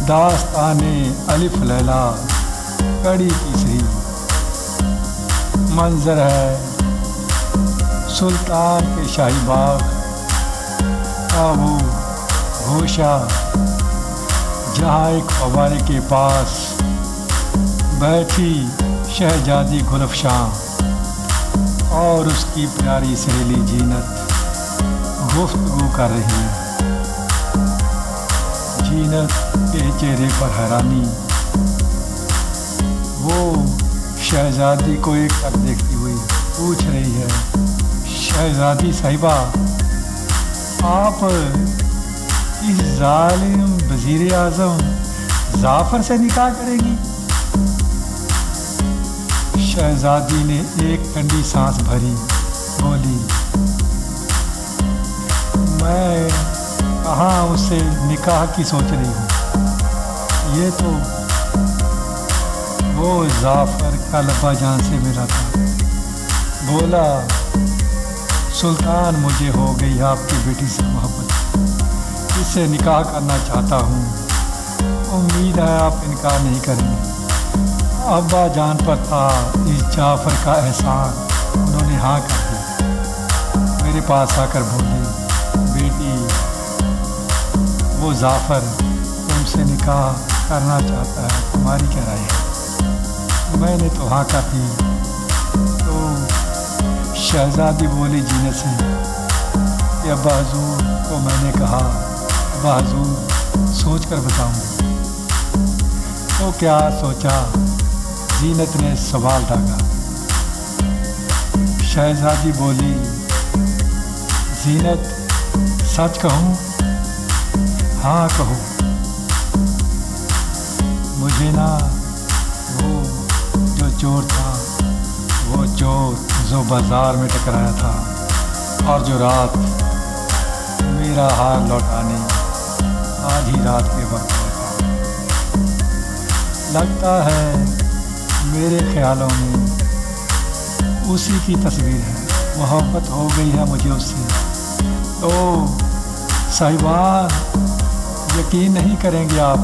दास्ताने अलिफ लैला कड़ी तीसरी। मंजर है सुल्तान के शाही बाग का वो गोशा, जहाँ एक फव्वारे के पास बैठी शहजादी गुलफशां और उसकी प्यारी सहेली जीनत गुफ्तगू कर रही है। जीनत के चेहरे पर हैरानी, वो शहजादी को एक टक देखती हुई पूछ रही है, शहजादी साहिबा, आप इस जालिम वज़ीर आज़म जाफ़र से निकाह करेगी? शहजादी ने एक ठंडी सांस भरी, बोली, मैं कहाँ उससे निकाह की सोच रही हूँ। ये तो वो जाफ़र कल अब्बा जान से मिला था, बोला, सुल्तान मुझे हो गई आपकी बेटी से मोहब्बत, इससे निकाह करना चाहता हूँ, उम्मीद है आप इनकार नहीं करेंगे। अब्बा जान पर था इस जाफ़र का एहसान, उन्होंने हाँ कर दी। मेरे पास आकर बोले, बेटी, वो जाफ़र तुमसे निकाह करना चाहता है, तुम्हारी क्या राय है? मैंने तो हाँ कर दी। तो शहजादी बोली जीनत से कि अब्बा हुज़ूर को मैंने कहा, अब्बा हुज़ूर सोच कर बताऊँ। तो क्या सोचा? जीनत ने सवाल डाला। शहजादी बोली, जीनत, सच कहूँ? हाँ कहो। मुझे ना वो जो चोर था, वो चोर जो बाज़ार में टकराया था और जो रात मेरा हार लौटाने आधी रात के वक्त आया था, लगता है मेरे ख़्यालों में उसी की तस्वीर है, मोहब्बत हो गई है मुझे उससे। तो साहिबान, यकीन नहीं करेंगे आप,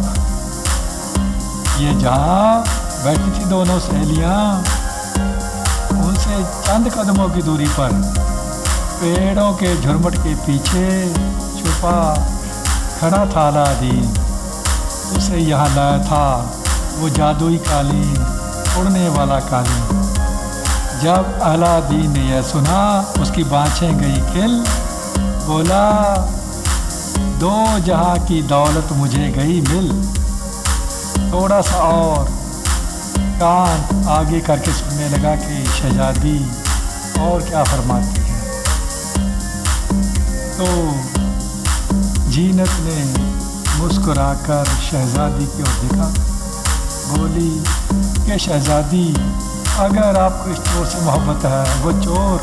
ये जहाँ बैठी थी दोनों सहेलियाँ, उनसे चंद कदमों की दूरी पर पेड़ों के झुरमुट के पीछे छुपा खड़ा था अलादीन। उसे यहाँ लाया था वो जादुई कालीन, उड़ने वाला कालीन। जब अलादीन ने यह सुना, उसकी बाँछें गई खिल, बोला, दो जहाँ की दौलत मुझे गई मिल। थोड़ा सा और कान आगे करके सुनने लगा कि शहजादी और क्या फरमाती है। तो जीनत ने मुस्कुराकर शहजादी की ओर देखा, बोली कि शहजादी, अगर आपको इस चोर से मोहब्बत है, वो चोर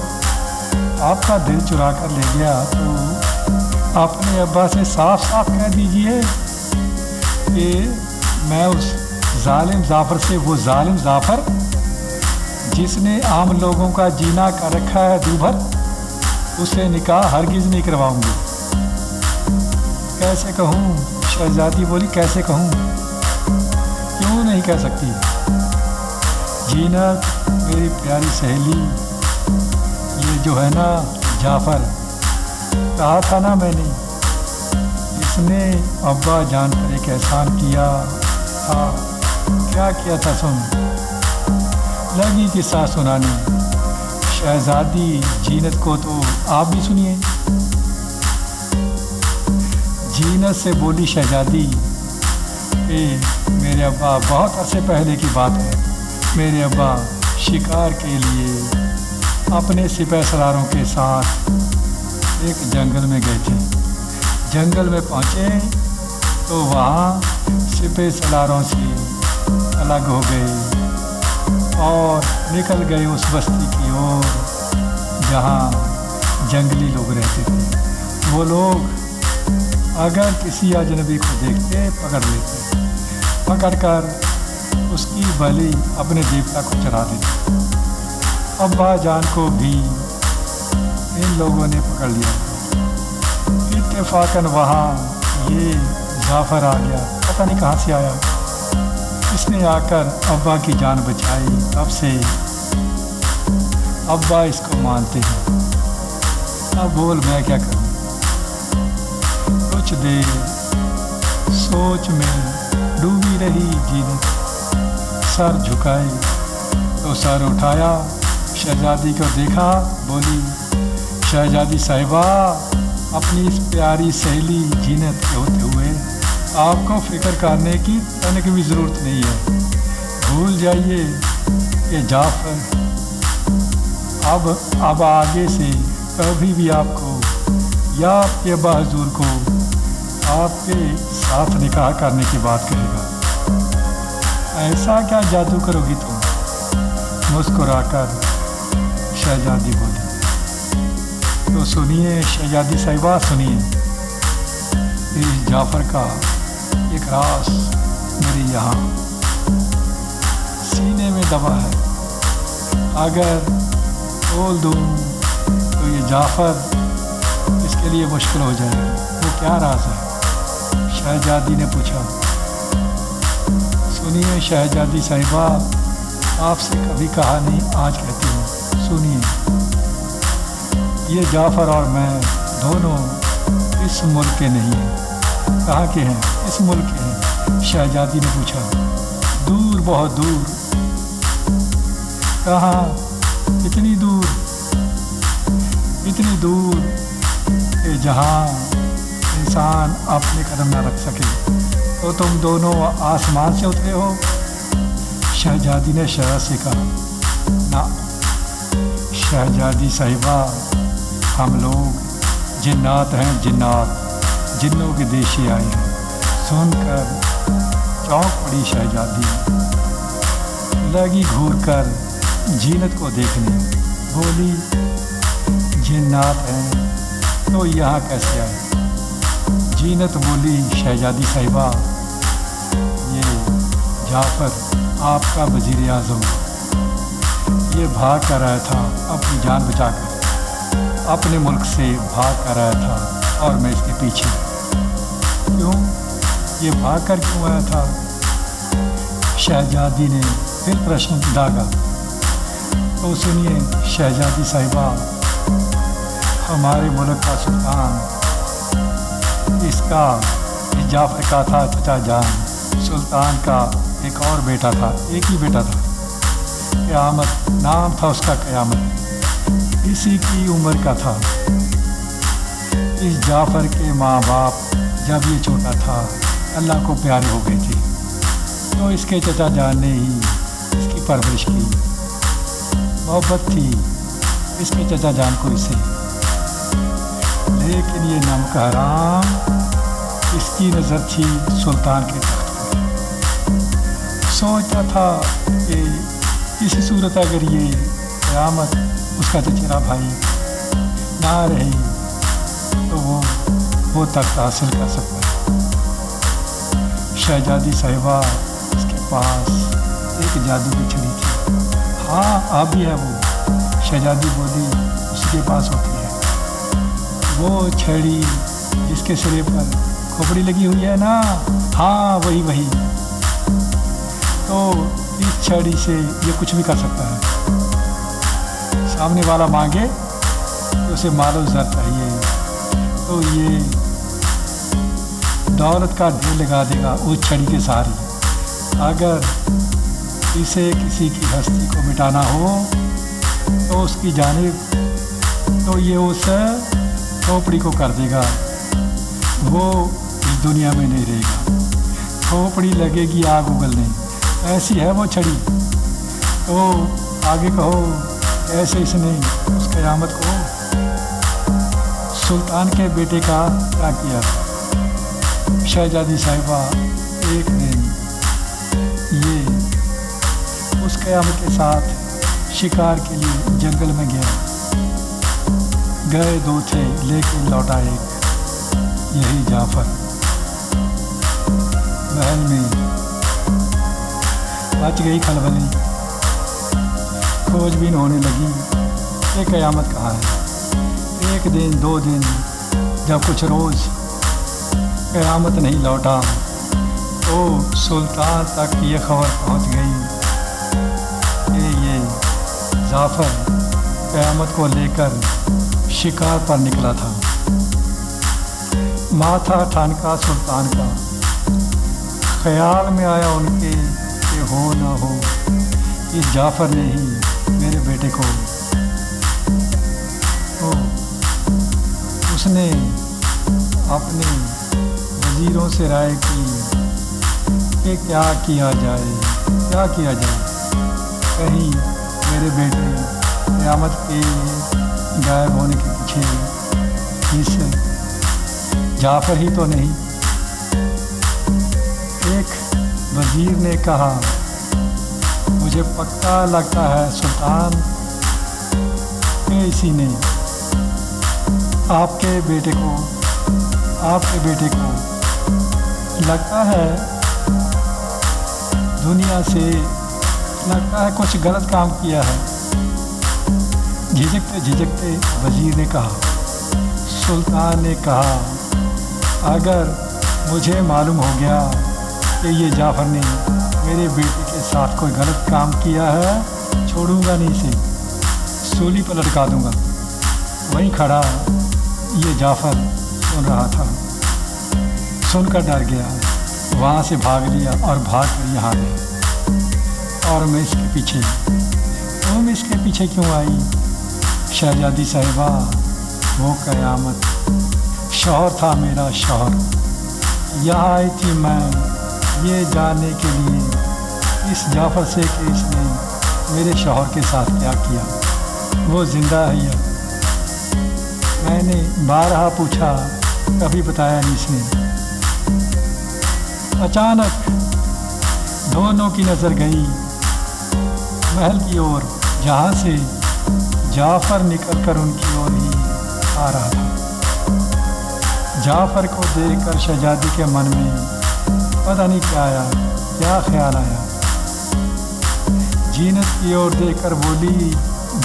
आपका दिल चुरा कर ले गया, तो अपने अब्बा से साफ साफ कह दीजिए कि मैं उस जालिम जाफ़र से, वो जालिम जाफ़र जिसने आम लोगों का जीना कर रखा है दूभर, उससे निकाह हरगिज़ नहीं करवाऊंगी। कैसे कहूँ? शहजादी बोली, कैसे कहूँ? क्यों नहीं कह सकती? जीनत, मेरी प्यारी सहेली, ये जो है ना जाफ़र, कहा था ना मैंने, इसने अब्बा जान पर एक एहसान किया था। क्या किया था सुन। लगी किस्सा सुनानी। शहजादी जीनत को तो आप भी सुनिए। जीनत से बोली शहजादी कि मेरे अब्बा, बहुत अरसे पहले की बात है, मेरे अब्बा शिकार के लिए अपने सिपह सलारों के साथ एक जंगल में गए थे। जंगल में पहुँचे तो वहाँ सिपह सलारों से अलग हो गए और निकल गए उस बस्ती की ओर जहाँ जंगली लोग रहते थे। वो लोग अगर किसी अजनबी को देखते पकड़ लेते, पकड़कर उसकी बलि अपने देवता को चढ़ा देते। अब्बा जान को भी इन लोगों ने पकड़ लिया। इत्तेफाकन वहाँ ये जाफ़र आ गया, पता नहीं कहाँ से आया। इसने आकर अब्बा की जान बचाई। तब से अब्बा इसको मानते हैं। अब बोल मैं क्या करूं। कुछ देर सोच में डूबी रही जीनत, सर झुकाई तो सर उठाया, शहजादी को देखा, बोली शहजादी साहिबा, अपनी इस प्यारी सहेली जीनत के होते हुए आपको फिक्र करने की तनिक भी ज़रूरत नहीं है। भूल जाइए कि जाफ़र अब आगे से कभी भी आपको या आपके अब्बा हुज़ूर को आपके साथ निकाह करने की बात कहेगा। ऐसा क्या जादू करोगी तुम? मुस्कुराकर शहजादी बोली। तो सुनिए शहजादी साहिबा, सुनिए, इस जाफ़र का एक राज मेरे यहाँ सीने में दबा है। अगर बोल दूँ तो ये जाफ़र इसके लिए मुश्किल हो जाएगी। वो क्या राज है? शहजादी ने पूछा। सुनिए शहजादी साहिबा, आपसे कभी कहा नहीं, आज कहती हूँ, सुनिए। ये जाफ़र और मैं दोनों इस मुल्क के नहीं हैं। कहाँ के हैं? इस मुल्क के हैं। शहजादी ने पूछा। दूर, बहुत दूर। कहाँ? इतनी दूर, इतनी दूर कि जहाँ इंसान अपने कदम न रख सके। तो तुम दोनों आसमान से उतरे हो? शहजादी ने शरारत से कहा। ना शहजादी साहिबा, हम लोग जिन्नात हैं, जिन्नात, जिन्नों के देश से आए हैं। सुनकर चौंक पड़ी शहजादी, लगी घूर कर जीनत को देखने। बोली जिन्नात हैं तो यहाँ कैसे आए? जीनत बोली शहजादी साहिबा, ये जाफ़र आपका वज़ीर आज़म, ये भाग कर आया था अपनी जान बचाकर, अपने मुल्क से भाग कर आया था और मैं इसके पीछे। क्यों? ये भाग कर क्यों आया था? शहजादी ने फिर प्रश्न दागा। तो सुनिए शहजादी साहिबा, हमारे मुल्क का सुल्तान, इसका इस जाफ़र का था चचा जान। सुल्तान का एक और बेटा था, एक ही बेटा था, क़यामत नाम था उसका, क़यामत इसी की उम्र का था। इस जाफ़र के माँ बाप जब ये छोटा था अल्लाह को प्यारे हो गए थे, तो इसके चचा जान ने ही इसकी परवरिश की। मोहब्बत थी इसके चचा जान को इससे, लेकिन ये नमक हराम इसकी नज़र थी सुल्तान के तख्त पर। सोचा था कि किसी सूरत अगर ये क़यामत उसका चचेरा भाई ना रही तो वो तख्त हासिल कर सकता है। शहजादी साहिबा, इसके पास एक जादू की छड़ी थी। हाँ अभी है वो, शहजादी बोली, उसके पास होती है वो छड़ी जिसके सिरे पर खोपड़ी लगी हुई है ना। हाँ वही। तो इस छड़ी से ये कुछ भी कर सकता है। सामने वाला मांगे तो उसे मालो ज़र चाहिए तो ये दौलत का ढेर लगा देगा उस छड़ी के सहारे। अगर इसे किसी की हस्ती को मिटाना हो तो उसकी जानिब, तो ये उस खोपड़ी को कर देगा, वो इस दुनिया में नहीं रहेगा। खोपड़ी लगेगी आग उगलने, ऐसी है वो छड़ी। तो आगे कहो ऐसे इसने उस क़यामत को सुल्तान के बेटे का क्या किया? शहजादी साहिबा, एक दिन ये उस क़यामत के साथ शिकार के लिए जंगल में गया। गए दो थे लेकिन लौटा एक, यही जाफ़र। महल में मच गई खलबली, खोजबीन होने लगी ये क़यामत कहाँ है। एक दिन, दो दिन, जब कुछ रोज़ قیامت نہیں لوٹا تو سلطان تک یہ خبر پہنچ گئی کہ یہ جعفر قیامت کو لے کر شکار پر نکلا تھا۔ ماتھا ٹھانکا سلطان کا، خیال میں آیا ان کے کہ ہو نہ ہو اس جعفر نے ہی میرے بیٹے کو، تو اس نے اپنے وزیروں سے رائے کی کہ کیا کیا جائے، کہیں میرے بیٹے قیامت کے غائب ہونے کے پیچھے اس جعفر ہی تو نہیں۔ ایک وزیر نے کہا مجھے پکا لگتا ہے سلطان کہ اسی نے آپ کے بیٹے کو لگتا ہے دنیا سے کچھ غلط کام کیا ہے۔ جھجکتے وزیر نے کہا، سلطان نے کہا اگر مجھے معلوم ہو گیا کہ یہ جعفر نے میرے بیٹے کے ساتھ کوئی غلط کام کیا ہے، چھوڑوں گا نہیں اسے، سولی پر لٹکا دوں گا۔ وہیں کھڑا یہ جعفر سن رہا تھا، سن کر ڈر گیا، وہاں سے بھاگ لیا اور بھاگ کر یہاں گیا۔ اور میں اس کے پیچھے، تم اس کے پیچھے کیوں آئی شہزادی صاحبہ؟ وہ قیامت شوہر تھا میرا شوہر، یہاں آئی تھی میں یہ جاننے کے لیے اس جعفر سے کہ اس نے میرے شوہر کے ساتھ کیا کیا، وہ زندہ ہے یا؟ میں نے بارہا پوچھا، کبھی بتایا نہیں اس نے۔ اچانک دونوں کی نظر گئی محل کی اور، جہاں سے جعفر نکل کر ان کی اور ہی آ رہا تھا۔ جعفر کو دیکھ کر شہزادی کے من میں پتہ نہیں کیا خیال آیا۔ زینت کی اور دیکھ کر بولی،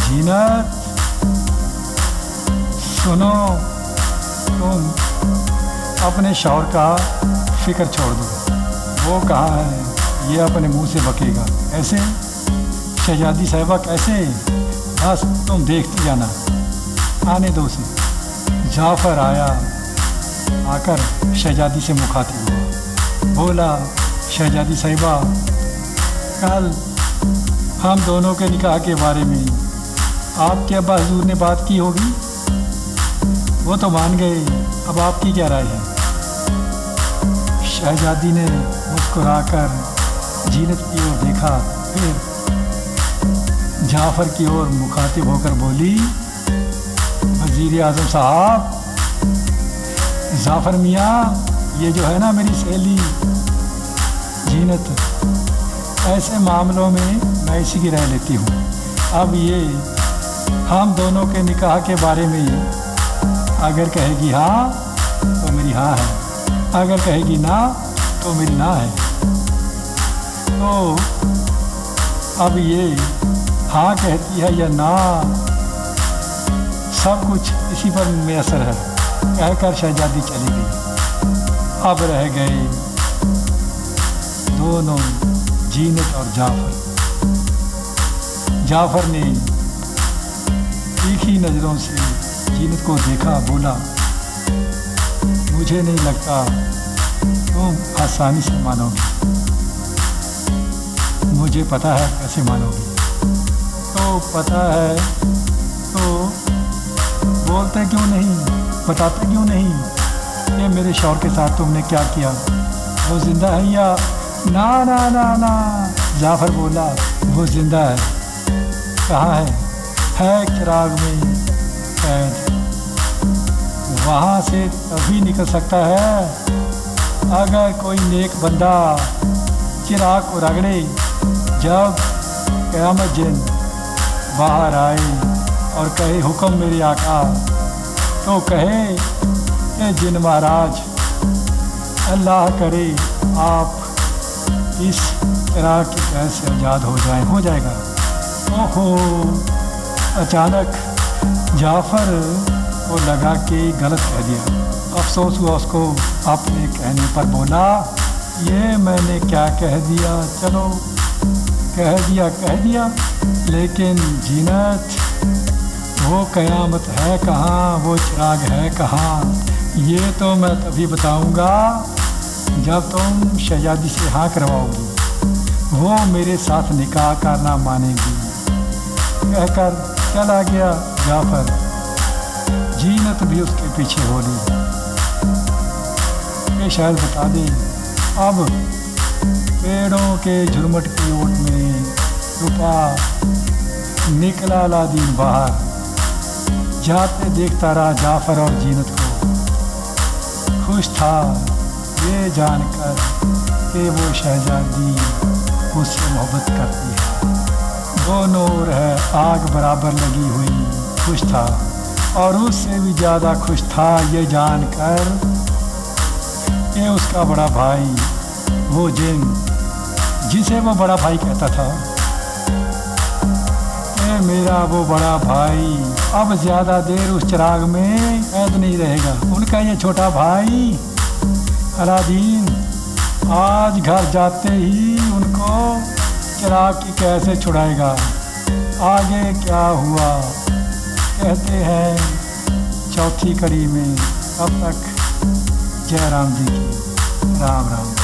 زینت سنو، تم اپنے شوہر کا فکر چھوڑ دو، وہ کہاں ہے یہ اپنے منہ سے بکے گا۔ کیسے شہزادی صاحبہ کیسے؟ بس تم دیکھتی جانا، آنے دو اسے۔ جعفر آیا، آ کر شہزادی سے مخاطب ہوا، بولا شہزادی صاحبہ کل ہم دونوں کے نکاح کے بارے میں آپ کے ابا حضور نے بات کی ہوگی، وہ تو مان گئے، اب آپ کی کیا رائے ہے؟ شہزادی نے مسکرا کر زینت کی اور دیکھا، پھر جعفر کی اور مخاطب ہو کر بولی، وزیر اعظم صاحب، جعفر میاں، یہ جو ہے نا میری سہیلی زینت، ایسے معاملوں میں میں اسی کی رائے لیتی ہوں۔ اب یہ ہم دونوں کے نکاح کے بارے میں اگر کہے گی ہاں تو میری ہاں ہے، اگر کہے گی نا تو میری نہ ہے۔ تو اب یہ ہاں کہتی ہے یا نا، سب کچھ اسی پر میسر ہے، کہہ کر شہزادی چلی گئی۔ اب رہ گئے دونوں، زینت اور جعفر۔ جعفر نے تیکھی نظروں سے زینت کو دیکھا، بولا مجھے نہیں لگتا تم آسانی سے مانو گی، مجھے پتہ ہے کیسے مانو گی۔ تو پتہ ہے تو بولتے کیوں نہیں، بتاتے کیوں نہیں کہ میرے شوہر کے ساتھ تم نے کیا کیا، وہ زندہ ہے یا؟ نا نا نا نا، جعفر بولا وہ زندہ ہے۔ کہاں ہے چراغ میں قید، وہاں سے تبھی نکل سکتا ہے اگر کوئی نیک بندہ چراغ کو رگڑے۔ جب قیامت جن باہر آئے اور کہے حکم میرے آقا، تو کہے کہ جن مہاراج اللہ کرے آپ اس چراغ کی قید سے آزاد ہو جائے گا۔ اوہو، اچانک جعفر کو لگا کہ غلط کہہ دیا अफसोस हुआ उसको, अपने कहने पर बोला, ये मैंने क्या कह दिया, चलो कह दिया, लेकिन जीनत वो क़यामत है कहाँ, वो चिराग है कहाँ, ये तो मैं तभी बताऊंगा जब तुम शहजादी से हाँ करवाओगी, वो मेरे साथ निकाह करना मानेगी। कहकर चला गया जाफर। जीनत भी उसके पीछे हो ली कि शायद बता दे। अब पेड़ों के झुरमुट की ओट में छुपा निकला अलादीन बाहर, जाते देखता रहा जाफर और जीनत को। खुश था ये जानकर कि वो शहजादी उससे मोहब्बत करती है। दोनों ओर है आग बराबर लगी हुई। खुश था और उससे भी ज़्यादा खुश था ये जानकर कि उसका बड़ा भाई, वो जिन जिसे वो बड़ा भाई कहता था, कि मेरा वो बड़ा भाई अब ज़्यादा देर उस चिराग में कैद नहीं रहेगा। उनका ये छोटा भाई अलादीन आज घर जाते ही उनको चिराग की कैसे छुड़ाएगा। आगे क्या हुआ कहते हैं चौथी कड़ी में। तब तक जय राम जी की। राम राम।